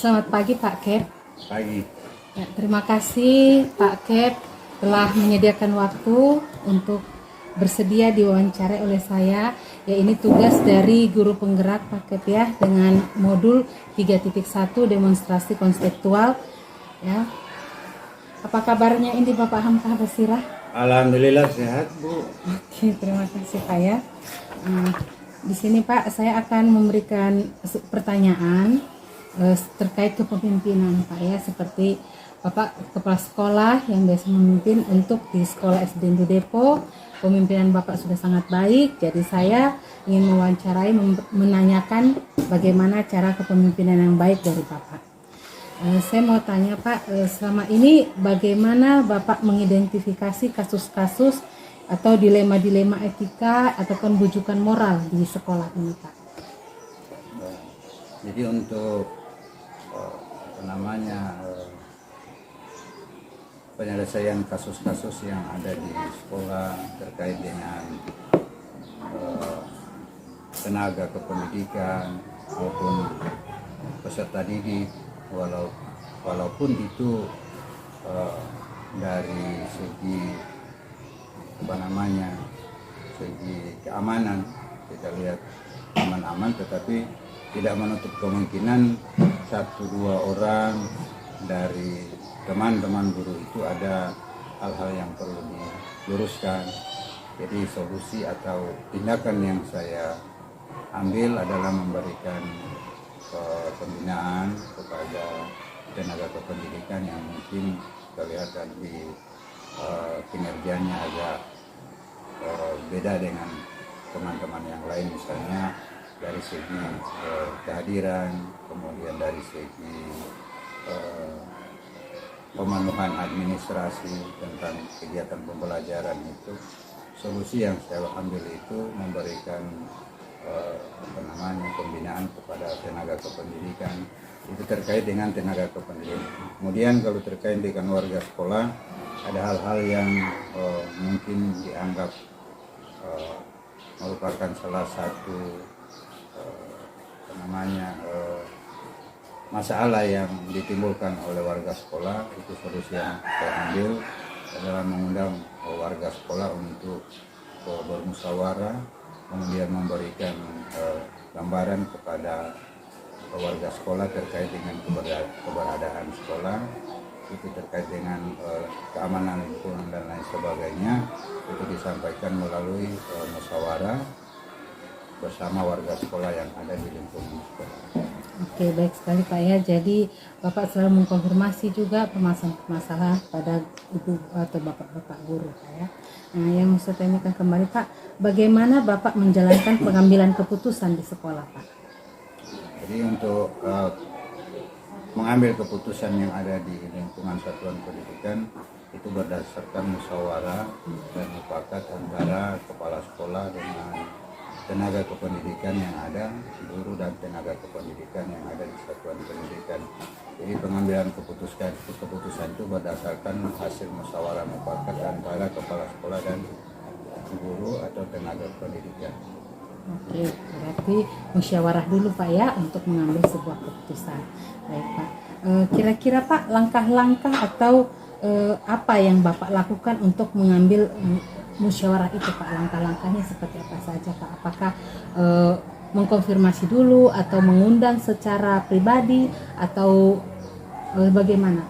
Selamat pagi Pak Kep. Pagi. Ya, terima kasih Pak Kep telah menyediakan waktu untuk bersedia diwawancarai oleh saya. Ya, ini tugas dari guru penggerak Pak Kep ya, dengan modul 3.1 demonstrasi konseptual. Ya. Apa kabarnya ini Bapak Hamka Basirah? Alhamdulillah sehat, Bu. Oke, terima kasih Pak ya. Di sini Pak, saya akan memberikan pertanyaan terkait kepemimpinan Pak ya, seperti Bapak kepala sekolah yang biasa memimpin untuk di sekolah SD Ndu Depo. Pemimpinan Bapak sudah sangat baik, jadi saya ingin mewawancarai, menanyakan bagaimana cara kepemimpinan yang baik dari Bapak. Saya mau tanya Pak, selama ini bagaimana Bapak mengidentifikasi kasus-kasus atau dilema-dilema etika ataupun bujukan moral di sekolah ini Pak? Jadi untuk penyelesaian kasus-kasus yang ada di sekolah terkait dengan tenaga kependidikan maupun peserta didik, walaupun itu dari segi segi keamanan kita lihat aman-aman, tetapi tidak menutup kemungkinan 1-2 orang dari teman-teman guru itu ada hal-hal yang perlu diluruskan. Jadi solusi atau tindakan yang saya ambil adalah memberikan pembinaan kepada tenaga kependidikan yang mungkin kelihatan di kinerjanya agak beda dengan teman-teman yang lain, misalnya dari segi kehadiran, kemudian dari segi pemenuhan administrasi tentang kegiatan pembelajaran itu. Solusi yang saya ambil itu memberikan pembinaan kepada tenaga kependidikan, itu terkait dengan tenaga kependidikan. Kemudian kalau terkait dengan warga sekolah, ada hal-hal yang mungkin dianggap merupakan salah satu masalah yang ditimbulkan oleh warga sekolah. Itu solusi yang saya ambil adalah mengundang warga sekolah untuk bermusyawarah, kemudian memberikan gambaran kepada warga sekolah terkait dengan keberadaan sekolah, itu terkait dengan keamanan lingkungan dan lain sebagainya. Itu disampaikan melalui musyawarah bersama warga sekolah yang ada di lingkungan sekolah. Oke, baik sekali Pak ya. Jadi Bapak selalu mengkonfirmasi juga permasalahan pada ibu atau bapak-bapak guru Pak ya. Nah, yang saya tanyakan kembali Pak, bagaimana Bapak menjalankan pengambilan keputusan di sekolah Pak? Jadi untuk mengambil keputusan yang ada di lingkungan satuan pendidikan itu berdasarkan musyawarah dan mufakat antara kepala sekolah dengan tenaga kependidikan yang ada, guru dan tenaga kependidikan yang ada di satuan pendidikan. Jadi pengambilan keputusan itu berdasarkan hasil musyawarah mufakat antara kepala sekolah dan guru atau tenaga pendidikan. Oke, berarti musyawarah dulu Pak ya untuk mengambil sebuah keputusan. Baik Pak, kira-kira Pak langkah-langkah atau apa yang Bapak lakukan untuk mengambil musyawarah itu Pak? Langkah-langkahnya seperti apa saja Pak? Apakah mengkonfirmasi dulu atau mengundang secara pribadi atau bagaimana?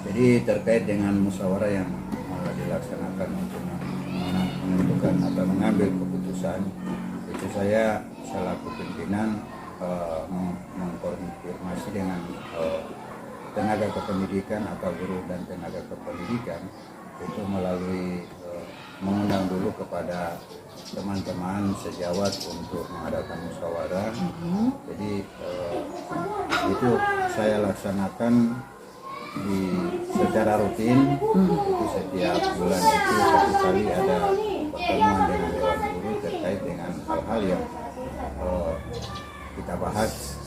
Jadi terkait dengan musyawarah yang dilaksanakan untuk menentukan atau mengambil keputusan, itu saya selaku pimpinan mengkonfirmasi dengan tenaga kependidikan atau guru dan tenaga kependidikan, itu melalui mengundang dulu kepada teman-teman sejawat untuk mengadakan musyawarah. Jadi itu saya laksanakan secara rutin. Itu setiap bulan itu 1 kali ada pertemuan dengan dewan guru terkait dengan hal-hal yang kita bahas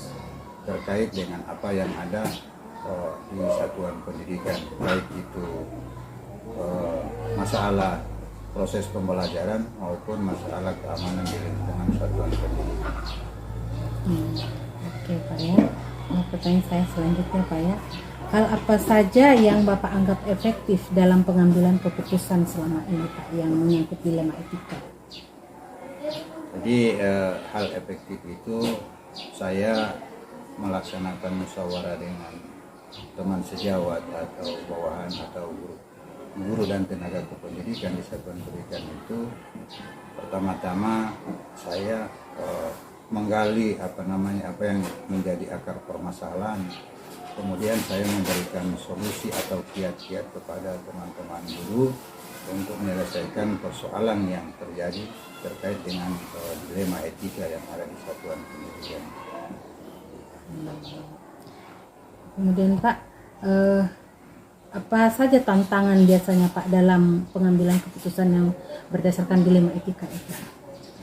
terkait dengan apa yang ada di satuan pendidikan, baik itu masalah proses pembelajaran maupun masalah keamanan di lingkungan satuan pendidikan. Oke Pak ya. pertanyaan saya selanjutnya Pak ya. Hal apa saja yang Bapak anggap efektif dalam pengambilan keputusan selama ini Pak yang menyangkut dilema etika? Jadi hal efektif itu saya melaksanakan musyawarah dengan teman sejawat atau bawahan atau guru dan tenaga kependidikan di satuan pendidikan itu. Pertama-tama saya menggali apa yang menjadi akar permasalahan. Kemudian saya memberikan solusi atau kiat-kiat kepada teman-teman guru untuk menyelesaikan persoalan yang terjadi terkait dengan dilema etika yang ada di satuan pendidikan. Kemudian Pak, apa saja tantangan biasanya Pak dalam pengambilan keputusan yang berdasarkan dilema etika itu?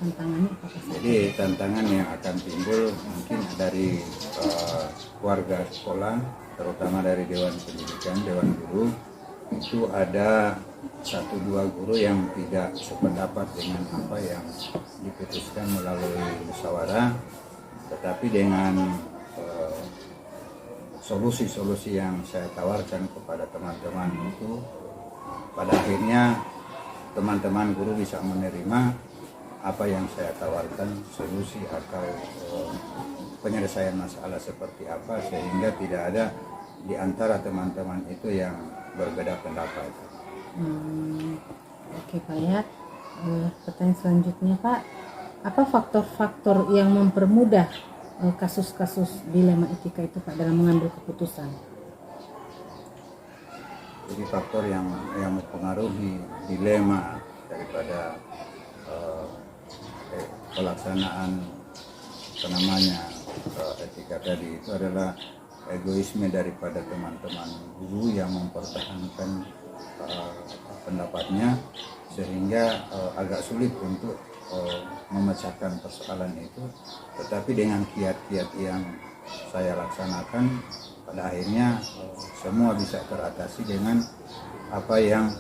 Tantangannya apa saja? Jadi tantangan yang akan timbul mungkin dari warga sekolah, terutama dari Dewan Pendidikan, Dewan Guru, itu ada 1-2 guru yang tidak sependapat dengan apa yang diputuskan melalui musyawarah, tetapi dengan solusi-solusi yang saya tawarkan kepada teman-teman itu, pada akhirnya teman-teman guru bisa menerima apa yang saya tawarkan, solusi atau penyelesaian masalah seperti apa, sehingga tidak ada di antara teman-teman itu yang berbeda pendapat. Oke Pak ya. Pertanyaan selanjutnya Pak, apa faktor-faktor yang mempermudah kasus-kasus dilema etika itu Pak dalam mengambil keputusan? Jadi faktor yang mempengaruhi dilema daripada pelaksanaan etika tadi itu adalah egoisme daripada teman-teman guru yang mempertahankan pendapatnya, sehingga agak sulit untuk memecahkan persoalan itu. Tetapi dengan kiat-kiat yang saya laksanakan, pada akhirnya semua bisa teratasi dengan apa yang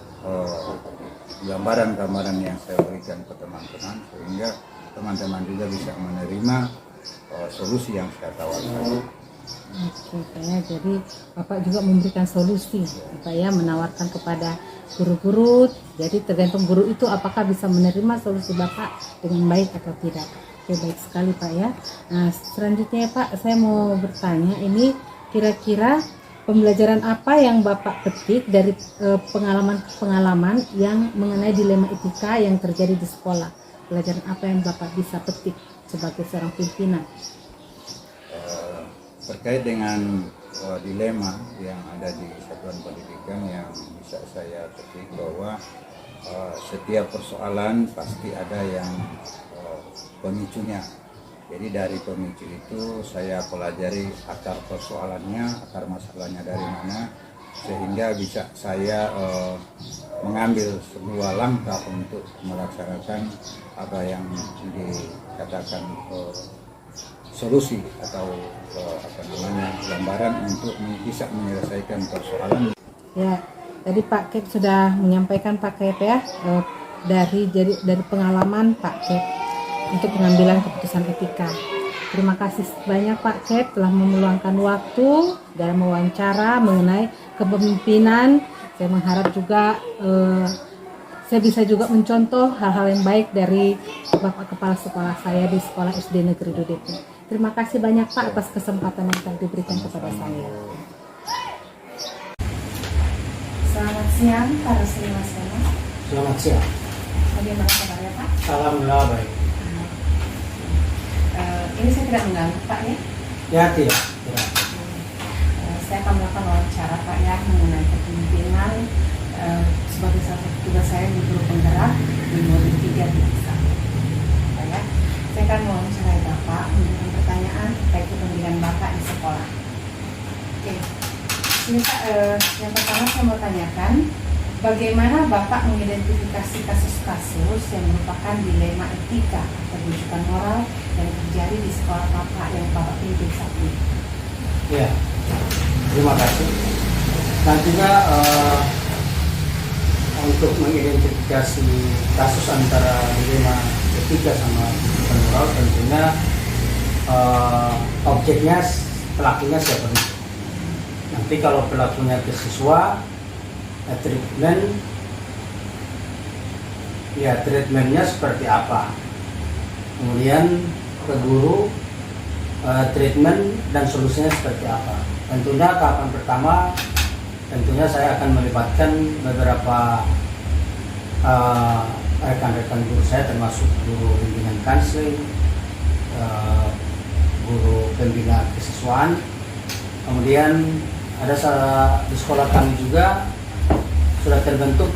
gambaran-gambaran yang saya berikan ke teman-teman, sehingga teman-teman juga bisa menerima solusi yang saya tawarkan. Oke Pak ya, jadi Bapak juga memberikan solusi Pak ya, menawarkan kepada guru-guru. Jadi tergantung guru itu apakah bisa menerima solusi Bapak dengan baik atau tidak. Oke, baik sekali Pak ya. Nah selanjutnya Pak, saya mau bertanya, ini kira-kira pembelajaran apa yang Bapak petik dari pengalaman-pengalaman yang mengenai dilema etika yang terjadi di sekolah? Pelajaran apa yang Bapak bisa petik sebagai seorang pimpinan? Terkait dengan dilema yang ada di satuan pendidikan, yang bisa saya petik bahwa setiap persoalan pasti ada yang pemicunya. Jadi dari pemicu itu saya pelajari akar persoalannya, akar masalahnya dari mana, sehingga bisa saya mengambil sebuah langkah untuk melaksanakan apa yang dikatakan solusi atau gambaran untuk bisa menyelesaikan persoalan. Ya, tadi Pak Kep sudah menyampaikan Pak Kep ya, dari pengalaman Pak Kep untuk pengambilan keputusan etika. Terima kasih banyak Pak Kep telah meluangkan waktu dalam wawancara mengenai kepemimpinan. Saya mengharap juga saya bisa juga mencontoh hal-hal yang baik dari Bapak Kepala Sekolah saya di Sekolah SD Negeri Dodeko. Terima kasih banyak Pak atas kesempatan yang telah diberikan kepada saya. Selamat siang para senior. Selamat siang. Bagaimana kabarnya Pak? Alhamdulillah baik. Ini saya tidak mengganggu Pak ya? Ya tidak. Saya akan melakukan wawancara Pak ya mengenai kepemimpinan sebagai salah satu tugas saya di guru penggerak di modul 3 di desa. Pak ya, saya akan mewawancarai Bapak memberikan pertanyaan terkait kepemimpinan Bapak di sekolah. Oke, ini Pak, yang pertama saya mau tanyakan, bagaimana Bapak mengidentifikasi kasus-kasus yang merupakan dilema etika atau rujukan moral yang terjadi di sekolah Bapak yang Bapak pimpin saat ini? Ya, terima kasih. Nantinya untuk mengidentifikasi kasus antara dilema etika sama rujukan moral, tentunya objeknya pelakunya siapa dulu. Nanti kalau pelakunya ke siswa, treatmentnya seperti apa. Kemudian ke guru, treatment dan solusinya seperti apa. Tentunya tahapan pertama, tentunya saya akan melibatkan beberapa rekan-rekan guru saya, termasuk guru bimbingan konseling, guru pembina kesiswaan. Kemudian ada di sekolah kami juga sudah terbentuk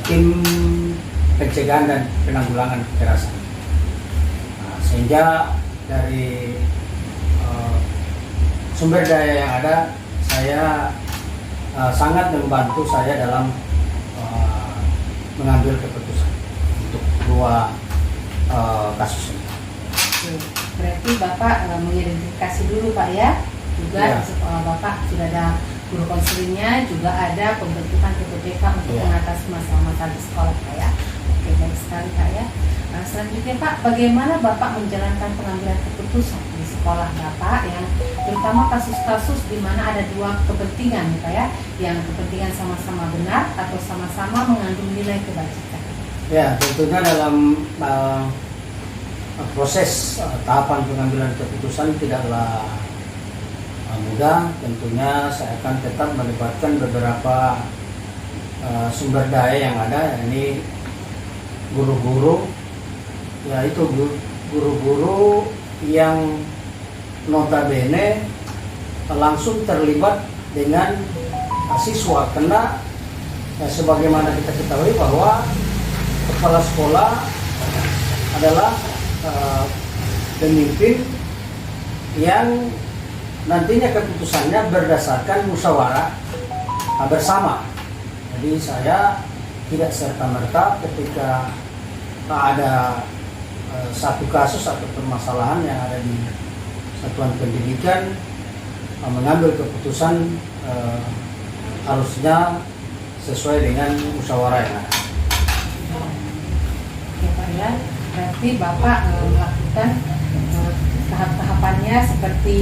tim pencegahan dan penanggulangan kekerasan. Nah, sehingga dari sumber daya yang ada, saya sangat membantu saya dalam mengambil keputusan untuk dua kasus ini. Berarti Bapak mengidentifikasi dulu Pak ya, juga Ya. di sekolah Bapak sudah ada guru konselingnya, juga ada pembentukan TPPK untuk Ya. mengatasi masalah-masalah di sekolah Pak ya. Oke, baik sekali Pak ya. Selanjutnya Pak, bagaimana Bapak menjalankan pengambilan keputusan di sekolah Bapak yang terutama kasus-kasus di mana ada dua kepentingan nih Pak ya, yang kepentingan sama-sama benar atau sama-sama mengandung nilai kebajikan? Ya, tentunya dalam proses tahapan pengambilan keputusan tidaklah mudah. Tentunya saya akan tetap melibatkan beberapa sumber daya yang ada, yakni guru-guru, yaitu guru-guru yang notabene langsung terlibat dengan siswa, karena sebagaimana kita ketahui bahwa kepala sekolah adalah pemimpin yang nantinya keputusannya berdasarkan musyawarah bersama. Jadi saya tidak serta-merta ketika ada satu kasus atau permasalahan yang ada di satuan pendidikan mengambil keputusan harusnya sesuai dengan musyawarah yang ada. Oke Pak ya, berarti Bapak melakukan tahap-tahapannya seperti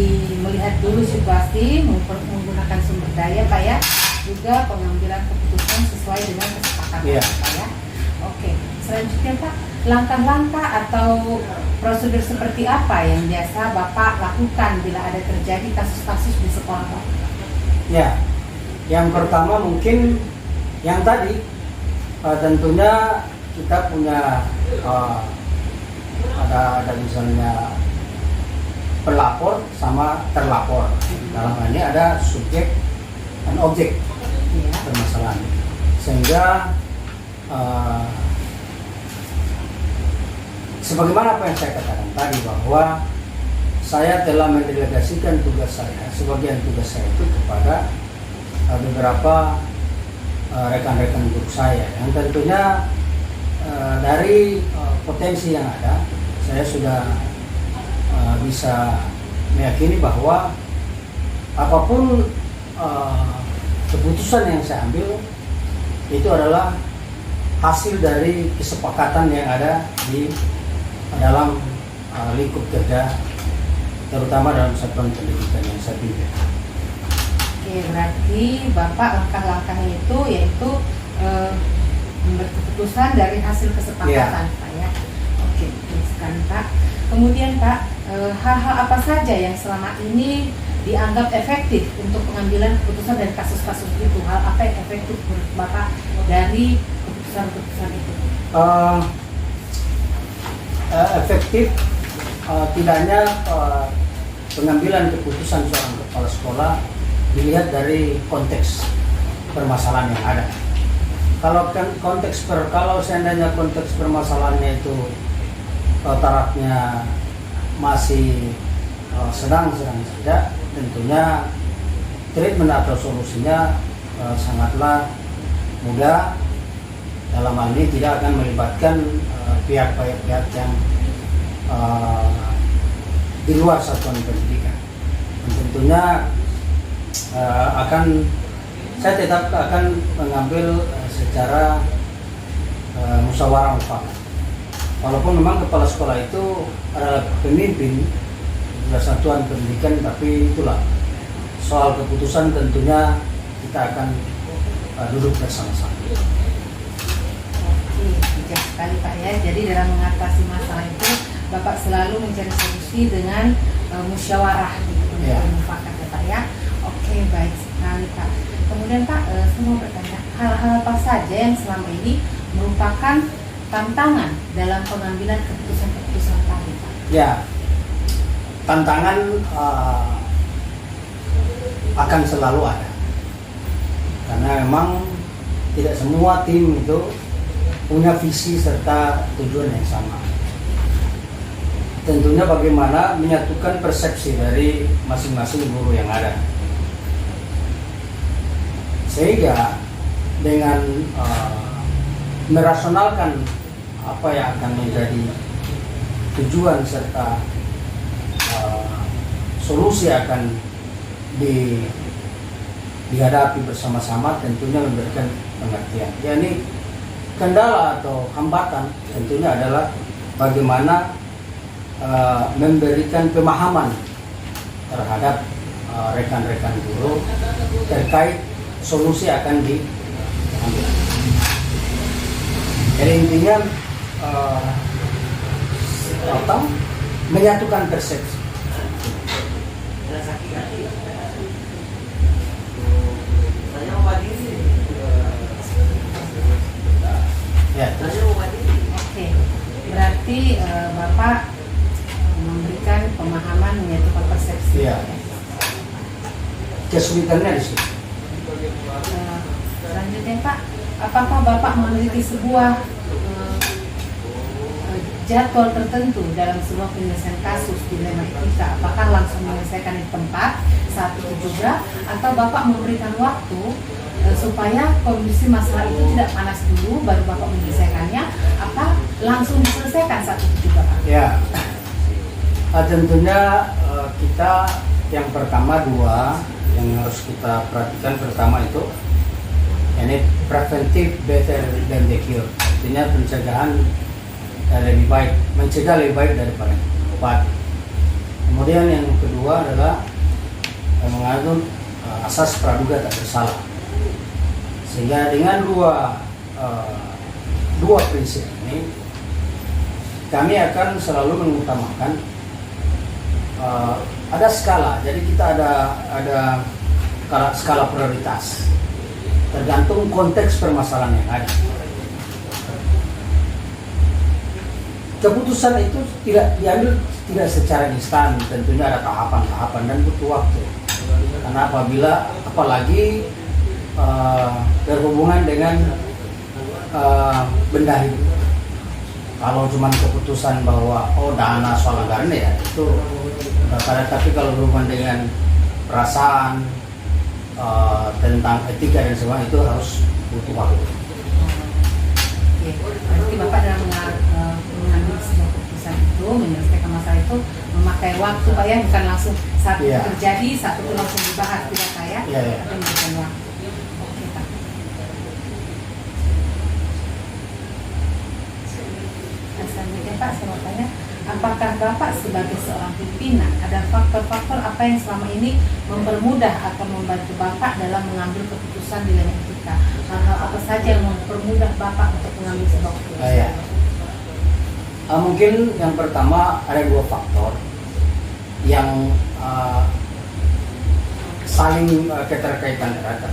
melihat dulu situasi, menggunakan sumber daya Pak ya, juga pengambilan keputusan sesuai dengan kesepakatan Iya. Pak ya. Oke, selanjutnya Pak, langkah-langkah atau prosedur seperti apa yang biasa Bapak lakukan bila ada terjadi kasus-kasus di sekolah Bapak? Ya, yang pertama mungkin yang tadi tentunya kita punya ada misalnya pelapor sama terlapor. Dalam hal ini ada subjek dan objek Iya. permasalahan, sehingga sebagaimana apa yang saya katakan tadi, bahwa saya telah mendelegasikan tugas saya, sebagian tugas saya itu kepada beberapa rekan-rekan guru saya, yang tentunya dari potensi yang ada, saya sudah bisa meyakini bahwa apapun keputusan yang saya ambil itu adalah hasil dari kesepakatan yang ada di dalam lingkup kerja, terutama dalam satuan pendidikan yang saya pimpin. Oke, berarti Bapak langkah-langkahnya itu yaitu membuat keputusan dari hasil kesepakatan Pak ya. Oke, baik sekali Pak. Kemudian Pak, hal-hal apa saja yang selama ini dianggap efektif untuk pengambilan keputusan dari kasus-kasus itu? Hal apa yang efektif menurut Bapak dari keputusan-keputusan itu? Efektif tidaknya pengambilan keputusan seorang kepala sekolah dilihat dari konteks permasalahan yang ada. Kalau seandainya konteks permasalahannya itu tarafnya masih sedang-sedang saja, tentunya treatment atau solusinya sangatlah mudah. Dalam hal ini tidak akan melibatkan pihak-pihak yang di luar satuan pendidikan. Dan tentunya saya tetap akan mengambil secara musyawarah mufakat. Walaupun memang kepala sekolah itu adalah pemimpin sudah satuan pendidikan, tapi itulah soal keputusan tentunya kita akan duduk bersama-sama. Oke, bijak sekali Pak ya. Jadi dalam mengatasi masalah itu Bapak selalu mencari solusi dengan musyawarah gitu, Ya. mufakat ya Pak ya. Oke, baik sekali Pak. Kemudian Pak, saya mau bertanya, hal-hal apa saja yang selama ini merupakan tantangan dalam pengambilan keputusan-keputusan tadi Pak? Ya, tantangan akan selalu ada, karena memang tidak semua tim itu punya visi serta tujuan yang sama. Tentunya bagaimana menyatukan persepsi dari masing-masing guru yang ada, sehingga dengan merasionalkan apa yang akan menjadi tujuan serta solusi akan dihadapi bersama-sama, tentunya memberikan pengertian. Yani kendala atau hambatan tentunya adalah bagaimana memberikan pemahaman terhadap rekan-rekan guru terkait solusi akan diambil. Jadi intinya menyatukan persepsi. Ya, Oke, berarti Bapak memberikan pemahaman menyatukan persepsi. Iya. Kesulitannya di situ. Selanjutnya Pak, apakah Bapak memiliki sebuah jadwal tertentu dalam sebuah penyelesaian kasus dilema etika? Apakah langsung menyelesaikan di tempat saat itu juga, atau Bapak memberikan waktu supaya kondisi masalah itu tidak panas dulu baru Bapak menyelesaikannya, apa langsung diselesaikan saat itu juga Pak? Ya, tentunya kita yang pertama dua yang harus kita perhatikan. Pertama itu ini preventif better than the cure, artinya pencegahan lebih baik, mencegah lebih baik daripada obat. Kemudian yang kedua adalah mengandung asas praduga tak bersalah. Sehingga dengan dua prinsip ini kami akan selalu mengutamakan ada skala. Jadi kita ada skala prioritas tergantung konteks permasalahan yang ada. Keputusan itu tidak diambil tidak secara instan, tentunya ada tahapan-tahapan dan butuh waktu. Karena apalagi berhubungan dengan benda hidup. Kalau cuma keputusan bahwa dana soal anggaran ya itu tapi kalau berhubungan dengan perasaan tentang etika dan sebagainya itu harus butuh waktu. Oke, berarti Bapak dalam mengambil sebuah keputusan itu, menyelesaikan masalah itu memakai waktu Pak ya, bukan langsung saat itu terjadi, saat itu langsung dibahas, tidak Pak ya? Iya. Tapi memakan waktu. Oke Pak. Selanjutnya Pak, saya mau tanya, apakah Bapak sebagai seorang pimpinan ada faktor-faktor apa yang selama ini mempermudah atau membantu Bapak dalam mengambil keputusan di dalam etika? Hal-hal apa saja yang mempermudah Bapak untuk mengambil sebuah keputusan? Ya. Mungkin yang pertama ada dua faktor yang saling keterkaitan erat.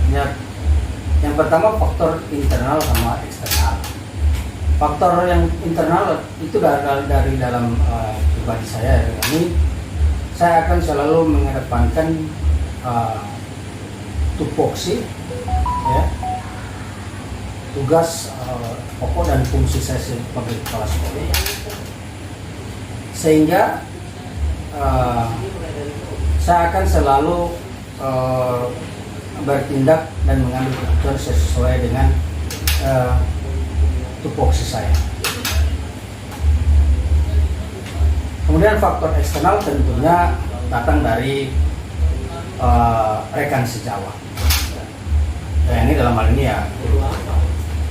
Yang pertama faktor internal sama eksternal. Faktor yang internal itu dari dalam pribadi saya ini, saya akan selalu mengedepankan tupoksi, ya, tugas pokok dan fungsi saya sebagai kepala sekolah, sehingga saya akan selalu bertindak dan mengambil keputusan sesuai dengan tupoksi saya. Kemudian faktor eksternal tentunya datang dari rekan sejawat. Ini dalam hal ini ya guru.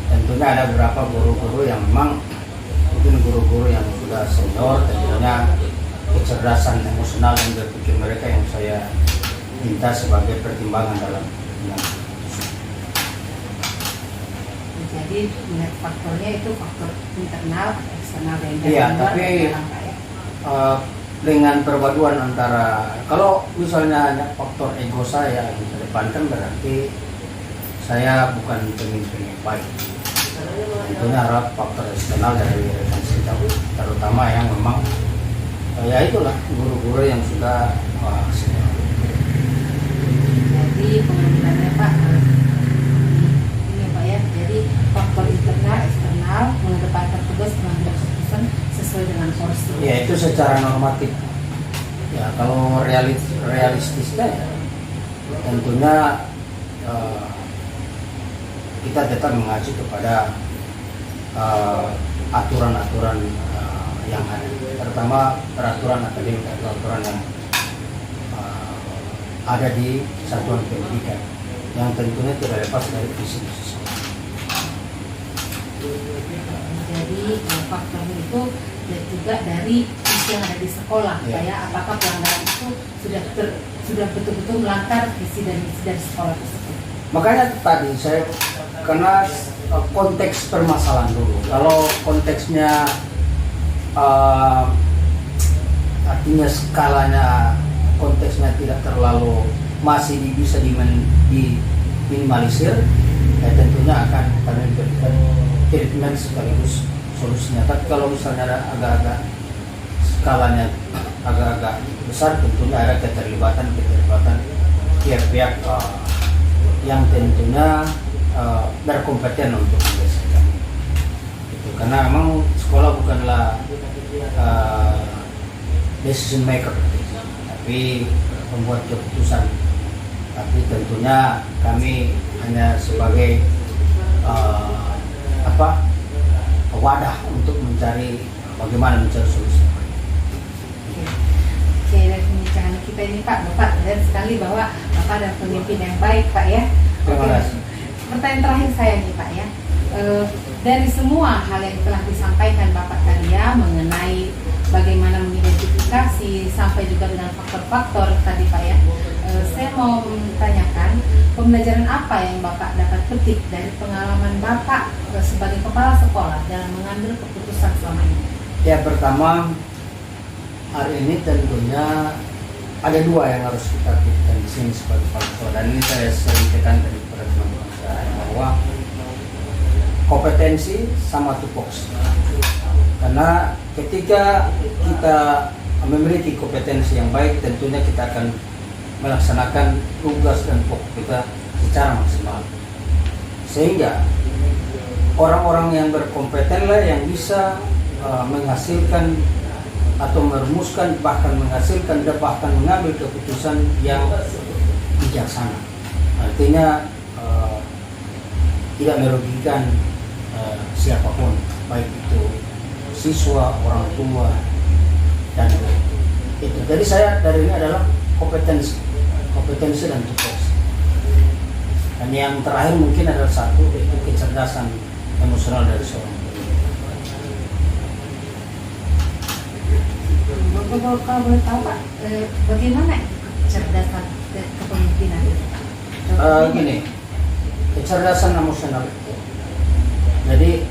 Tentunya ada beberapa guru-guru yang memang mungkin guru-guru yang sudah senior, tentunya kecerdasan emosional dan berpikir mereka yang saya minta sebagai pertimbangan dalam mengambil keputusan. Jadi melihat faktornya itu faktor internal atau eksternal dari Iya, luar tapi dan dalam, Pak, ya. dengan perpaduan antara, kalau misalnya hanya faktor ego saya yang terdepankan, berarti saya bukan pemimpin yang baik. Tentunya harap faktor eksternal dari rekan sejauh, terutama yang memang ya itulah guru-guru yang sudah senior. Jadi pengambilannya Pak, ini Pak ya, jadi faktor internal, eksternal, mengedepankan tugas pengambilan keputusan sesuai dengan porsi. Ya itu secara normatif. Ya kalau realistisnya ya, tentunya kita tetap mengacu kepada aturan-aturan yang ada, terutama peraturan akademik atau aturan yang ada di satuan pendidikan yang tentunya tidak lepas dari visi misi sekolah. Jadi faktornya itu juga dari visi yang ada di sekolah, Ya. ya. Apakah pelanggaran itu sudah betul-betul melanggar visi dan misi dari sekolah tersebut? Makanya tadi saya karena konteks permasalahan dulu. Kalau konteksnya artinya skalanya, konteksnya tidak terlalu masih bisa diminimalisir, ya tentunya akan kami berikan treatment sekaligus solusinya. Tapi kalau misalnya ada agak-agak skalanya agak-agak besar, tentunya ada keterlibatan pihak-pihak yang tentunya berkompeten untuk menyelesaikan itu. Karena memang sekolah bukanlah decision maker, tapi pembuat keputusan. Tapi tentunya kami hanya sebagai wadah untuk mencari bagaimana mencari solusi. Oke, dari pembicaraan kita ini Pak, Bapak lihat sekali bahwa Bapak adalah pemimpin yang baik Pak ya. Terima kasih. Pertanyaan terakhir saya nih Pak ya, dari semua hal yang telah disampaikan Bapak tadi ya, mengenai bagaimana mengidentifikasi sampai juga dengan faktor-faktor tadi Pak ya, saya mau menanyakan pembelajaran apa yang Bapak dapat petik dari pengalaman Bapak sebagai kepala sekolah dalam mengambil keputusan selama ini? Ya, Pertama, hari ini tentunya ada dua yang harus kita pikirkan di sini sebagai faktor, dan ini saya sering tekan dari teman-teman saya bahwa kompetensi sama tupoksi. Karena ketika kita memiliki kompetensi yang baik, tentunya kita akan melaksanakan tugas dan pokok kita secara maksimal. Sehingga orang-orang yang berkompetenlah yang bisa menghasilkan atau merumuskan, bahkan menghasilkan dan bahkan mengambil keputusan yang bijaksana. Artinya tidak merugikan siapapun, baik itu siswa, orang tua, dan itu. Jadi saya dari ini adalah kompetensi dan tupoksi. Dan yang terakhir mungkin adalah satu, yaitu kecerdasan emosional dari seorang guru. Kalau boleh tahu Pak, bagaimana kecerdasan kepemimpinan itu Pak? Gini, kecerdasan emosional itu. Jadi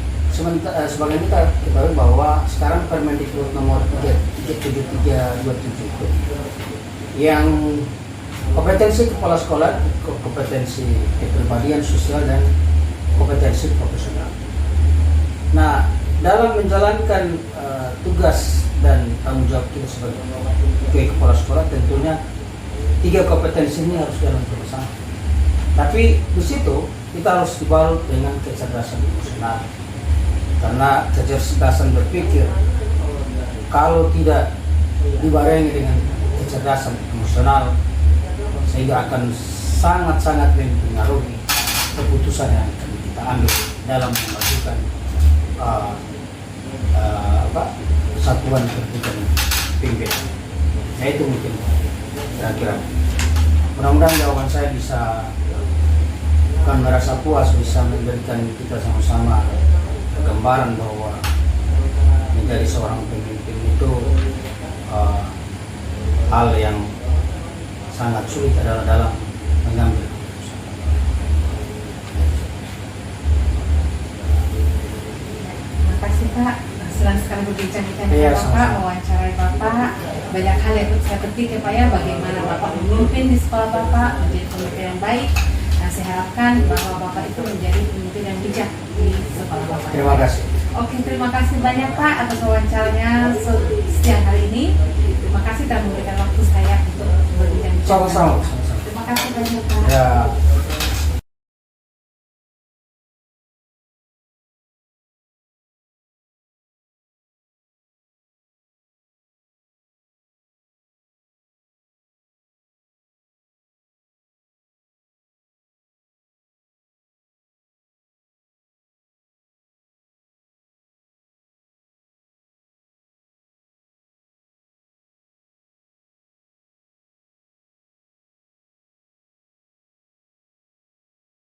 sebagai kita ketahui bahwa sekarang Permendikbud nomor 373/27 itu yang kompetensi kepala sekolah, kompetensi kepribadian sosial, dan kompetensi profesional. Nah, dalam menjalankan tugas dan tanggung jawab kita sebagai kepala sekolah, tentunya tiga kompetensi ini harus dalam bersama. Tapi di situ kita harus dibalut dengan kecerdasan emosional, karena kecerdasan berpikir kalau tidak dibarengi dengan kecerdasan emosional, sehingga akan sangat-sangat mempengaruhi keputusan yang akan kita ambil dalam memajukan satuan pendidikan pimpinan. Nah, itu mungkin kira-kira. Mudah-mudahan jawaban saya bisa akan merasa puas, bisa memberikan kita sama-sama gambaran bahwa menjadi seorang pemimpin itu hal yang sangat sulit adalah dalam mengambil keputusan. Terima kasih Pak. Senang sekali berbincang-bincang Iya, dengan Bapak, sama-sama. mewawancarai Bapak. Banyak hal yang saya petik ya Pak ya, bagaimana Bapak memimpin di sekolah Bapak, menjadi pemimpin yang baik. Nah, saya harapkan bahwa Bapak itu menjadi pemimpin yang bijak di sekolah Bapak. Terima kasih. Oke, terima kasih banyak Pak atas wawancaranya siang hari ini. Terima kasih telah memberikan waktu saya untuk berbincang-bincang. Sama-sama. Terima kasih banyak Pak. Ya.